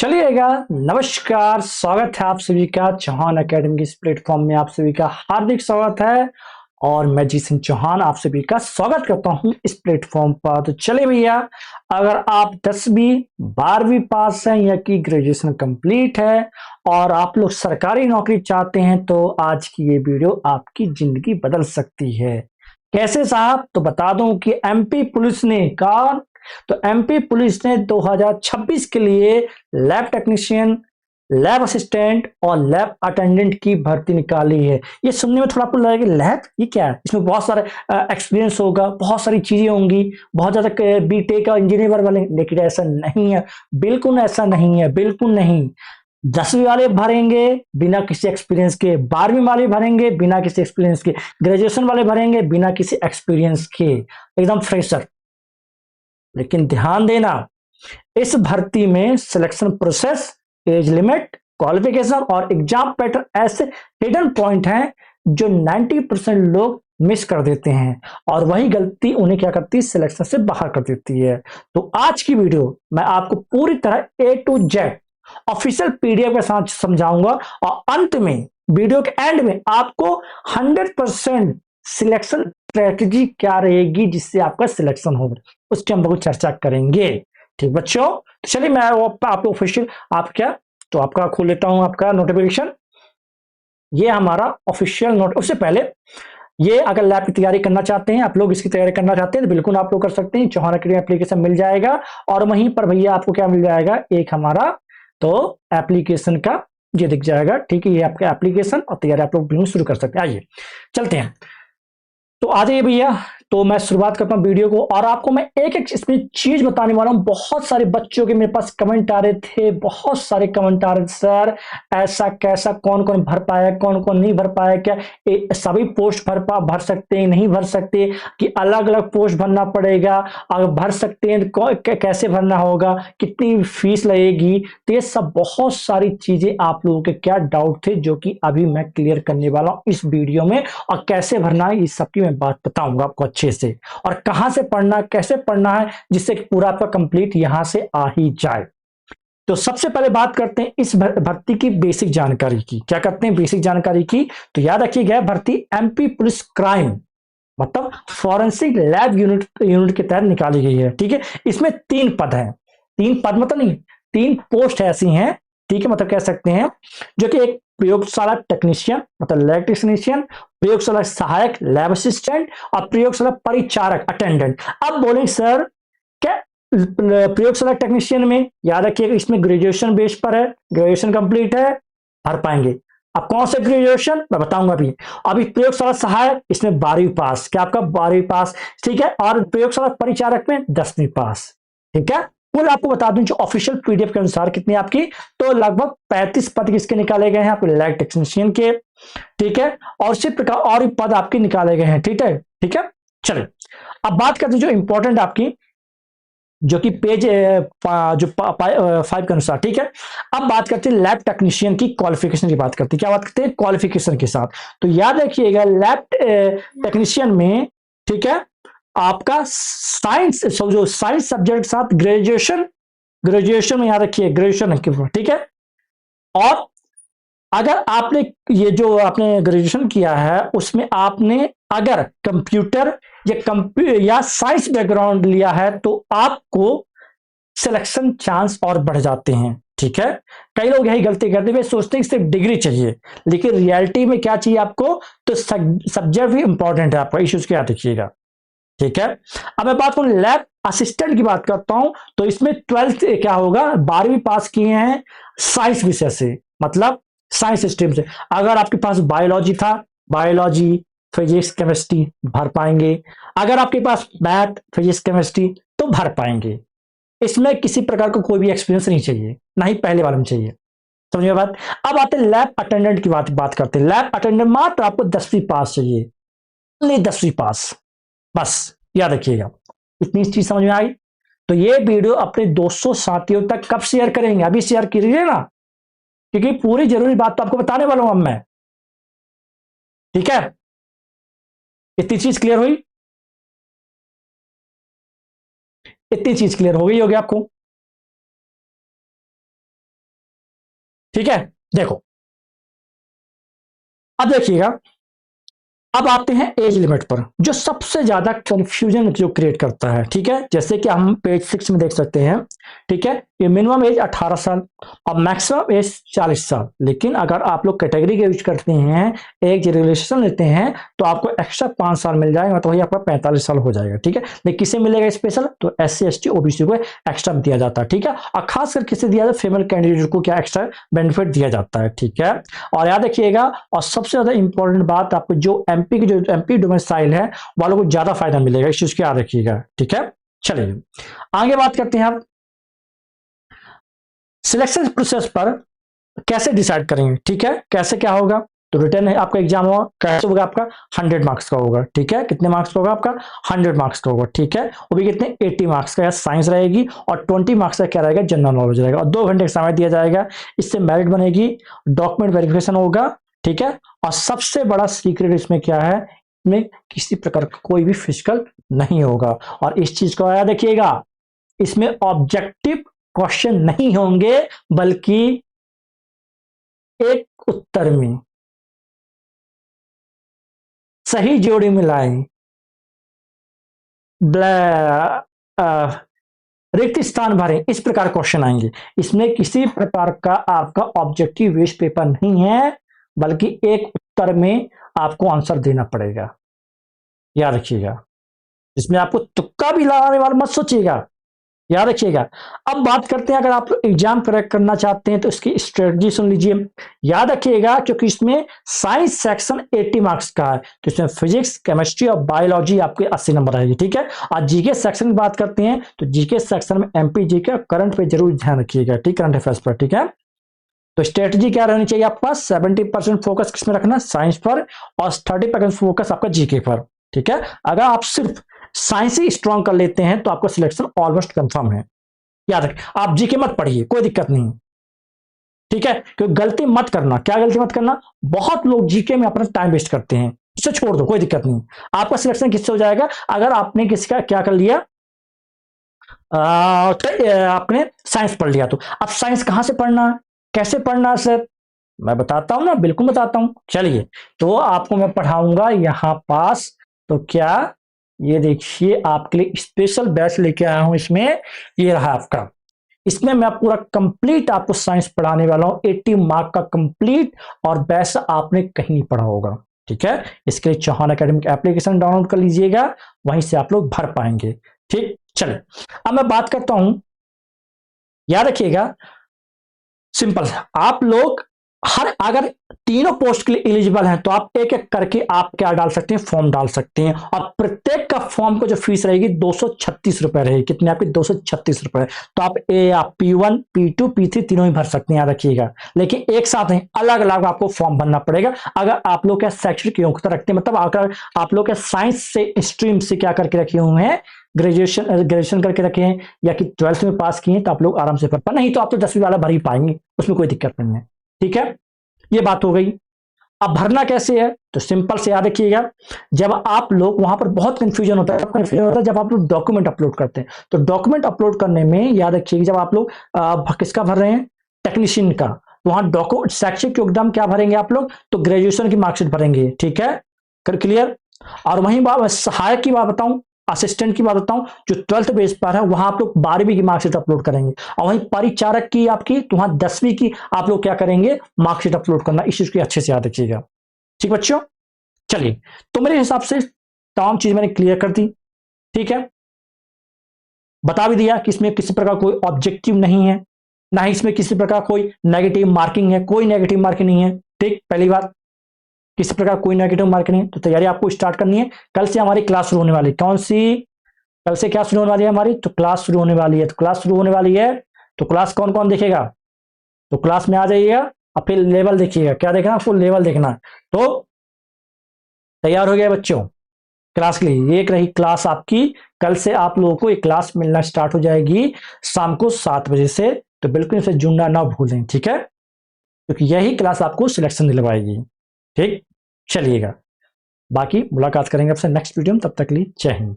चलिएगा। नमस्कार, स्वागत है आप सभी का चौहान एकेडमी के इस प्लेटफॉर्म में। आप सभी का हार्दिक स्वागत है और मैं जी सिंह चौहान आप सभी का स्वागत करता हूं इस प्लेटफॉर्म पर। तो चलिए भैया, अगर आप 10वीं 12वीं पास हैं या कि ग्रेजुएशन कंप्लीट है और आप लोग सरकारी नौकरी चाहते हैं तो आज की ये वीडियो आपकी जिंदगी बदल सकती है। कैसे साहब? तो बता दूं कि एमपी पुलिस ने कहा, तो एमपी पुलिस ने 2026 के लिए लैब टेक्नीशियन, लैब असिस्टेंट और लैब अटेंडेंट की भर्ती निकाली है। ये सुनने में थोड़ा आपको लगेगा कि लैब ये क्या है, इसमें बहुत सारे एक्सपीरियंस होगा, बहुत सारी चीजें होंगी, बहुत ज्यादा बीटेक का इंजीनियर वाले, लेकिन ऐसा नहीं है। बिल्कुल ऐसा नहीं है, बिल्कुल नहीं। 10वीं वाले भरेंगे बिना किसी एक्सपीरियंस के, 12वीं वाले भरेंगे बिना किसी एक्सपीरियंस के, ग्रेजुएशन वाले भरेंगे बिना किसी एक्सपीरियंस के, एकदम फ्रेशर। लेकिन ध्यान देना, इस भर्ती में selection process, age limit, qualification और एग्जाम पैटर्न ऐसे हिडन पॉइंट हैं जो 90% लोग मिस कर देते हैं और वही गलती उन्हें क्या करती है, सिलेक्शन से बाहर कर देती है। तो आज की वीडियो मैं आपको पूरी तरह ए टू जेड ऑफिशियल पीडीएफ के साथ समझाऊंगा और अंत में, वीडियो के एंड में आपको 100% सिलेक्शन स्ट्रेटेजी क्या रहेगी जिससे आपका सिलेक्शन हो, उसकी हम लोग चर्चा करेंगे। ठीक बच्चों, तो चलिए मैं वो आप ऑफिशियल आप क्या, तो आपका खोल लेता हूं आपका नोटिफिकेशन। ये हमारा ऑफिशियल नोट। उससे पहले ये अगर लैब की तैयारी करना चाहते हैं, आप लोग इसकी तैयारी करना चाहते हैं तो बिल्कुल आप लोग कर सकते हैं। चौहान अकेडमी एप्लीकेशन मिल जाएगा और वहीं पर भैया आपको क्या मिल जाएगा, एक हमारा तो एप्लीकेशन का ये दिख जाएगा। ठीक है, ये आपका एप्लीकेशन और तैयारी आप लोग बिल्कुल शुरू कर सकते हैं। आइए चलते हैं, तो आ जाइए भैया। तो मैं शुरुआत करता हूं वीडियो को और आपको मैं एक एक इसमें चीज बताने वाला हूं। बहुत सारे बच्चों के मेरे पास कमेंट आ रहे थे, बहुत सारे कमेंट आ रहे थे, सर ऐसा कैसा, कौन कौन भर पाया, कौन कौन नहीं भर पाया, क्या सभी पोस्ट भर सकते हैं, नहीं भर सकते, कि अलग अलग पोस्ट भरना पड़ेगा, अगर भर सकते हैं तो कैसे भरना होगा, कितनी फीस लगेगी। तो ये सब बहुत सारी चीजें आप लोगों के क्या डाउट थे जो कि अभी मैं क्लियर करने वाला हूं इस वीडियो में। और कैसे भरना है इस सबकी मैं बात बताऊंगा आपको अच्छे से, और कहां से पढ़ना, कैसे पढ़ना है, जिससे कि पूरा आपका कंप्लीट यहां से आ ही जाए। तो सबसे पहले बात करते हैं इस भर्ती की बेसिक जानकारी की। क्या करते हैं बेसिक जानकारी की, तो याद रखिएगा भर्ती एमपी पुलिस क्राइम मतलब फॉरेंसिक लैब यूनिट के तहत निकाली गई है। ठीक है, इसमें 3 पद हैं। 3 पद मतलब नहीं, 3 पोस्ट ऐसी हैं, ठीक है, मतलब कह सकते हैं, जो कि एक प्रयोगशाला टेक्नीशियन मतलब लैब टेक्नीशियन, प्रयोगशाला सहायक लैब असिस्टेंट और प्रयोगशाला परिचारक अटेंडेंट। अब बोलेंगे सर क्या प्रयोगशाला टेक्नीशियन में, याद रखिएगा इसमें ग्रेजुएशन बेस पर है, ग्रेजुएशन कंप्लीट है, भर पाएंगे। अब कौन से ग्रेजुएशन मैं बताऊंगा अभी। अभी प्रयोगशाला सहायक, इसमें 12वीं पास, क्या आपका 12वीं पास, ठीक है, और प्रयोगशाला परिचारक में 10वीं पास। ठीक है, कुल आपको बता दूं जो ऑफिशियल पीडीएफ के अनुसार कितनी आपकी, तो लगभग 35 पद किसके निकाले गए हैं, आपके लैब टेक्नीशियन के। ठीक है, और इसी प्रकार और भी पद आपके निकाले गए हैं। ठीक है, ठीक है, चलिए अब बात करते हैं जो इंपॉर्टेंट आपकी, जो कि पेज जो 5 के अनुसार। ठीक है, अब बात करते हैं लैब टेक्नीशियन की क्वालिफिकेशन की बात करते हैं। क्या बात करते हैं, क्वालिफिकेशन के साथ। तो याद रखिएगा लैब टेक्नीशियन में, ठीक है, आपका साइंस, जो साइंस सब्जेक्ट के साथ ग्रेजुएशन, ग्रेजुएशन में याद रखिए ग्रेजुएशन, ठीक है। और अगर आपने ये जो आपने ग्रेजुएशन किया है उसमें आपने अगर कंप्यूटर या साइंस बैकग्राउंड लिया है तो आपको सिलेक्शन चांस और बढ़ जाते हैं। ठीक है, कई लोग यही गलती करते हुए सोचते हैं कि सिर्फ डिग्री चाहिए, लेकिन रियलिटी में क्या चाहिए आपको, तो सब्जेक्ट भी इंपॉर्टेंट है आपका, इश्यूज क्या देखिएगा। ठीक है, अब मैं बात करूं लैब असिस्टेंट की बात करता हूं, तो इसमें 12th क्या होगा, 12वीं पास किए हैं साइंस विषय से, मतलब साइंस स्ट्रीम से। अगर आपके पास बायोलॉजी था, बायोलॉजी, फिजिक्स, केमिस्ट्री भर पाएंगे। अगर आपके पास मैथ, फिजिक्स, केमिस्ट्री तो भर पाएंगे। इसमें किसी प्रकार का कोई भी एक्सपीरियंस नहीं चाहिए, ना ही पहले वाले में चाहिए। समझिए बात। अब आते हैं लैब अटेंडेंट की बात करते हैं। लैब अटेंडेंट मात्र आपको 10वीं पास चाहिए, ओनली 10वीं पास, बस याद रखिएगा। इतनी चीज समझ में आई। तो ये वीडियो अपने दोस्तों साथियों तक कब शेयर करेंगे, अभी शेयर कीजिए ना, क्योंकि पूरी जरूरी बात तो आपको बताने वाला हूं अब मैं। ठीक है, इतनी चीज क्लियर हुई, इतनी चीज क्लियर हो गई होगी आपको। ठीक है, देखो अब देखिएगा, अब आते हैं एज लिमिट पर, जो सबसे ज्यादा कंफ्यूजन जो क्रिएट करता है। ठीक है, जैसे कि हम पेज 6 में देख सकते हैं। ठीक है, ये मिनिमम एज 18 साल और मैक्सिमम एज 40 साल। लेकिन अगर आप लोग कैटेगरी के यूज करते हैं, एज रिलेशन लेते हैं, तो आपको एक्स्ट्रा 5 साल मिल जाएगा, तो वही आपका 45 साल हो जाएगा। ठीक है, लेकिन किसे मिलेगा स्पेशल, तो SC ST OBC को एक्स्ट्रा दिया जाता है। ठीक है, और खासकर किसे दिया जाता है, फीमेल कैंडिडेट को क्या एक्स्ट्रा बेनिफिट दिया जाता है। ठीक है, और याद रखिएगा, और सबसे ज्यादा इंपॉर्टेंट बात, आपको जो एमपी डोमिसाइल है वालों को ज्यादा फायदा मिलेगा, इस चीज को याद रखिएगा। ठीक है, चलिए आगे बात करते हैं। आप सिलेक्शन प्रोसेस पर कैसे डिसाइड करेंगे। ठीक है, कैसे क्या होगा, तो रिटर्न है आपका एग्जाम होगा, कैसे होगा आपका 100 मार्क्स का होगा। ठीक है, कितने मार्क्स का होगा आपका 100 मार्क्स का होगा। ठीक है, वो भी कितने 80 मार्क्स का साइंस रहेगी, और 20 मार्क्स का क्या रहेगा, जनरल नॉलेज रहेगा, और 2 घंटे का समय दिया जाएगा। इससे मेरिट बनेगी, डॉक्यूमेंट वेरिफिकेशन होगा। ठीक है, और सबसे बड़ा सीक्रेट इसमें क्या है, इसमें किसी प्रकार का कोई भी फिजिकल नहीं होगा। और इस चीज को याद रखिएगा, इसमें ऑब्जेक्टिव क्वेश्चन नहीं होंगे, बल्कि एक उत्तर में सही जोड़ी मिलाएं, रिक्त स्थान भरें, इस प्रकार क्वेश्चन आएंगे। इसमें किसी प्रकार का आपका ऑब्जेक्टिव वेस्ट पेपर नहीं है, बल्कि एक उत्तर में आपको आंसर देना पड़ेगा, याद रखिएगा। इसमें आपको तुक्का भी लगाने वाला मत सोचिएगा, याद रखिएगा। अब बात करते हैं, अगर आप एग्जाम क्रैक करना चाहते हैं तो इसकी स्ट्रेटजी सुन लीजिए। याद रखिएगा, क्योंकि इसमें साइंस सेक्शन 80 मार्क्स का है, तो इसमें फिजिक्स, केमिस्ट्री और बायोलॉजी आपके 80 नंबर आएगी। ठीक है, और जीके सेक्शन की बात करते हैं, तो जीके सेक्शन में एमपी जीके करंट पे जरूर ध्यान रखिएगा। ठीक, करंट अफेयर्स पर। ठीक है, तो स्ट्रेटजी क्या रहनी चाहिए आपके पास, 70% फोकस किसमें रखना, साइंस पर, और 30% फोकस आपका जीके पर। ठीक है, अगर आप सिर्फ साइंस ही स्ट्रॉन्ग कर लेते हैं तो आपका सिलेक्शन ऑलमोस्ट कंफर्म है। याद रखें, आप जीके मत पढ़िए, कोई दिक्कत नहीं। ठीक है, क्योंकि गलती मत करना, क्या गलती मत करना, बहुत लोग जीके में अपना टाइम वेस्ट करते हैं, उसे छोड़ दो, कोई दिक्कत नहीं। आपका सिलेक्शन किससे हो जाएगा, अगर आपने किसी का क्या कर लिया, आपने साइंस पढ़ लिया। तो अब साइंस कहां से पढ़ना है, कैसे पढ़ना है सर, मैं बताता हूं ना, बिल्कुल बताता हूं। चलिए, तो आपको मैं पढ़ाऊंगा यहां पास। तो क्या, ये देखिए, आपके लिए स्पेशल बैच लेके आया हूं। इसमें ये रहा आपका, इसमें मैं पूरा कंप्लीट आपको साइंस पढ़ाने वाला हूं, 80 मार्क का कंप्लीट, और बैच आपने कहीं नहीं पढ़ा होगा। ठीक है, इसके लिए चौहान एकेडमिक एप्लीकेशन डाउनलोड कर लीजिएगा, वहीं से आप लोग भर पाएंगे। ठीक, चलिए अब मैं बात करता हूं। याद रखिएगा, सिंपल है, आप लोग अगर तीनों पोस्ट के लिए एलिजिबल हैं, तो आप एक एक करके आप क्या डाल सकते हैं, फॉर्म डाल सकते हैं, और प्रत्येक का फॉर्म को जो फीस रहेगी 236 रुपए रहेगी। कितने आपकी, 236 रुपए। तो आप आप P1 P2 P3 तीनों ही भर सकते हैं, याद रखिएगा। लेकिन एक साथ नहीं, अलग अलग आपको फॉर्म भरना पड़ेगा। अगर आप लोग क्या शैक्षणिक योग्यता रखते हैं, मतलब अगर आप लोग क्या साइंस से स्ट्रीम से क्या करके रखे हुए हैं, ग्रेजुएशन करके रखे हैं, या कि 12th में पास किए हैं, तो आप लोग आराम से भर पाए, नहीं तो आप तो 10वीं वाला भर ही पाएंगे, उसमें कोई दिक्कत नहीं है। ठीक है, ये बात हो गई। अब भरना कैसे है, तो सिंपल से याद रखिएगा, जब आप लोग वहां पर बहुत कंफ्यूजन होता है, जब आप लोग डॉक्यूमेंट अपलोड करते हैं, तो डॉक्यूमेंट अपलोड करने में याद रखिएगा, जब आप लोग किसका भर रहे हैं, टेक्नीशियन का, तो वहां डॉक्यूमेंट शैक्षिक योगदान क्या भरेंगे आप लोग, तो ग्रेजुएशन की मार्कशीट भरेंगे। ठीक है, कर क्लियर। और वहीं बात सहायक की बात बताऊं, असिस्टेंट की बात बताऊं, जो 12th बेस पर है, वहां आप लोग 12वीं की मार्कशीट अपलोड करेंगे। और वहीं परिचारक की आपकी, तो वहां 10वीं की आप लोग क्या करेंगे, मार्कशीट अपलोड करना। इस चीज को अच्छे से याद रखिएगा। ठीक बच्चों, चलिए, तो मेरे हिसाब से तमाम चीज मैंने क्लियर कर दी। ठीक है, बता भी दिया कि इसमें किसी प्रकार कोई ऑब्जेक्टिव नहीं है, ना ही इसमें किसी प्रकार कोई नेगेटिव मार्किंग है, कोई नेगेटिव मार्किंग नहीं है। ठीक, पहली बात, किसी प्रकार कोई नेगेटिव मार्किंग नहीं। तो तैयारी आपको स्टार्ट करनी है, कल से हमारी क्लास शुरू होने वाली। कौन सी, कल से क्या शुरू होने वाली है हमारी, तो क्लास शुरू होने वाली है। तो क्लास शुरू होने वाली है, तो क्लास कौन कौन देखेगा, तो क्लास में आ जाइएगा, और फिर लेवल देखिएगा, क्या देखना, फुल लेवल देखना। तो तैयार हो गया बच्चों क्लास के लिए। एक रही क्लास आपकी, कल से आप लोगों को एक क्लास मिलना स्टार्ट हो जाएगी शाम को 7 बजे से, तो बिल्कुल इसे जुड़ना ना भूलें। ठीक है, क्योंकि यही क्लास आपको सिलेक्शन दिलवाएगी। ठीक, चलिएगा, बाकी मुलाकात करेंगे आपसे नेक्स्ट वीडियो में, तब तक के लिए जय हिंद।